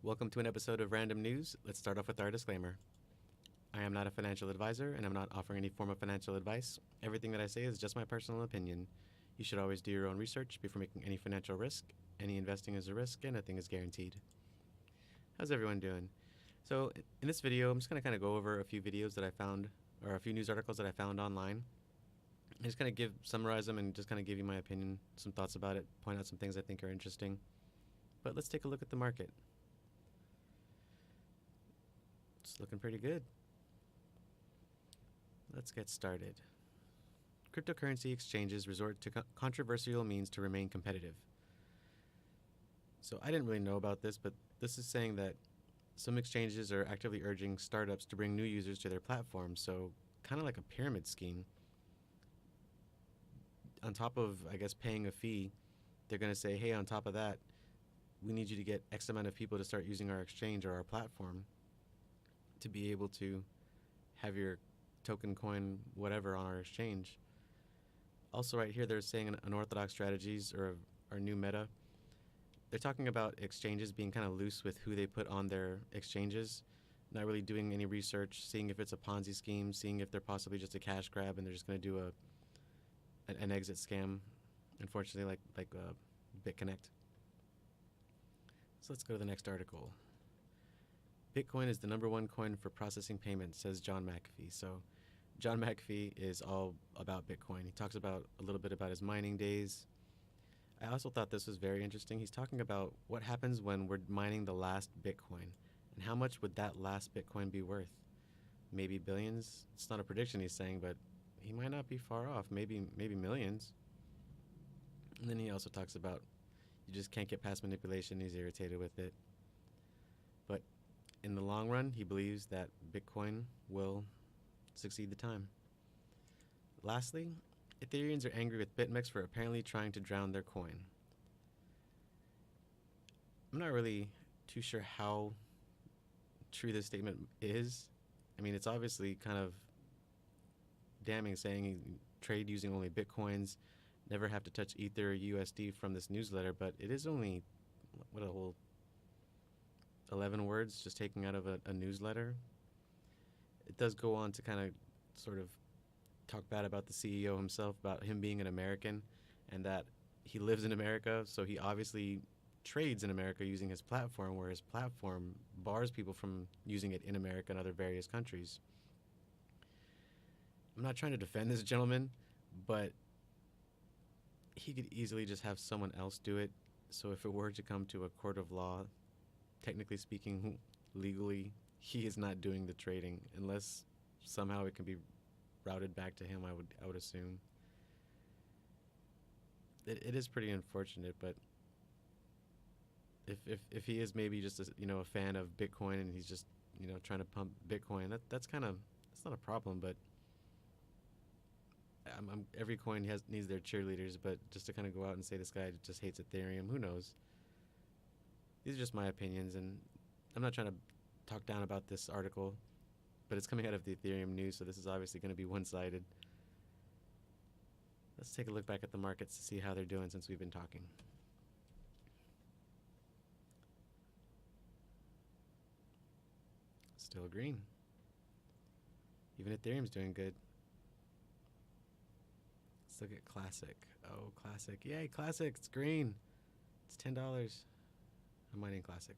Welcome to an episode of Random News. Let's start off with our disclaimer. I am not a financial advisor and I'm not offering any form of financial advice. Everything that I say is just my personal opinion. You should always do your own research before making any financial risk. Any investing is a risk and nothing is guaranteed. How's everyone doing? So in this video, I'm just going to kind of go over a few videos that I found, or a few news articles that I found online. I'm just going to summarize them and just kind of give you my opinion, some thoughts about it, point out some things I think are interesting. But let's take a look at the market. It's looking pretty good. Let's get started. Cryptocurrency exchanges resort to controversial means to remain competitive. So I didn't really know about this, but this is saying that some exchanges are actively urging startups to bring new users to their platform, so kind of like a pyramid scheme. On top of, I guess, paying a fee, they're going to say, hey, on top of that, we need you to get X amount of people to start using our exchange or our platform to be able to have your token, coin, whatever on our exchange. Also right here, they're saying unorthodox strategies or new meta. They're talking about exchanges being kind of loose with who they put on their exchanges, not really doing any research, seeing if it's a Ponzi scheme, seeing if they're possibly just a cash grab and they're just going to do an exit scam, unfortunately, like BitConnect. So let's go to the next article. Bitcoin is the #1 coin for processing payments, says John McAfee. So John McAfee is all about Bitcoin. He talks about a little bit about his mining days. I also thought this was very interesting. He's talking about what happens when we're mining the last Bitcoin and how much would that last Bitcoin be worth? Maybe billions? It's not a prediction he's saying, but he might not be far off. Maybe millions. And then he also talks about you just can't get past manipulation. He's irritated with it. But in the long run, he believes that Bitcoin will succeed the time. Lastly, Ethereans are angry with Bitmex for apparently trying to drown their coin. I'm not really too sure how true this statement is. I mean, it's obviously kind of damning, saying you trade using only Bitcoins, never have to touch Ether or USD from this newsletter, but it is only, what, a whole 11 words just taken out of a newsletter. It does go on to kind of sort of talk bad about the CEO himself, about him being an American and that he lives in America, so he obviously trades in America using his platform, where his platform bars people from using it in America and other various countries. I'm not trying to defend this gentleman, but he could easily just have someone else do it. So if it were to come to a court of law, technically speaking, legally, he is not doing the trading unless somehow it can be routed back to him. I would assume. It is pretty unfortunate, but if he is maybe just a fan of Bitcoin and he's just trying to pump Bitcoin, that's not a problem. But every coin needs their cheerleaders. But just to kind of go out and say this guy just hates Ethereum, who knows? These are just my opinions, and I'm not trying to talk down about this article, but it's coming out of the Ethereum news, so this is obviously going to be one-sided. Let's take a look back at the markets to see how they're doing since we've been talking. Still green. Even Ethereum's doing good. Let's look at Classic. Oh, Classic. Yay, Classic. It's green. It's $10. I'm mining Classic.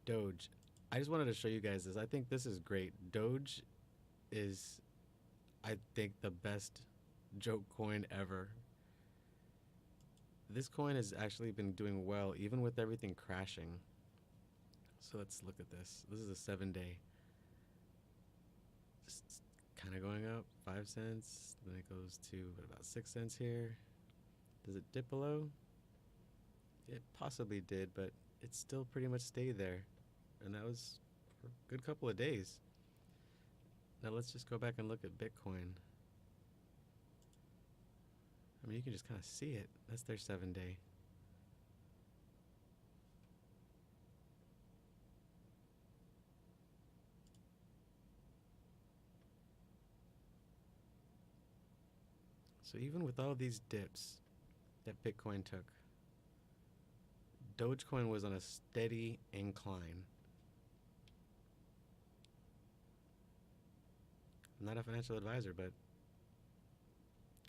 Doge. I just wanted to show you guys this. I think this is great. Doge is, I think, the best joke coin ever. This coin has actually been doing well, even with everything crashing. So let's look at this. This is a 7-day. Just kind of going up, 5 cents. Then it goes to about 6 cents here. Does it dip below? It possibly did, but it still pretty much stayed there. And that was for a good couple of days. Now let's just go back and look at Bitcoin. I mean, you can just kind of see it. That's their 7-day. So even with all these dips that Bitcoin took, Dogecoin was on a steady incline. I'm not a financial advisor, but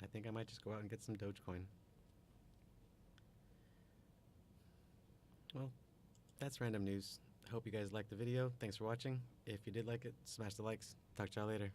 I think I might just go out and get some Dogecoin. Well, that's random news. I hope you guys liked the video. Thanks for watching. If you did like it, smash the likes. Talk to y'all later.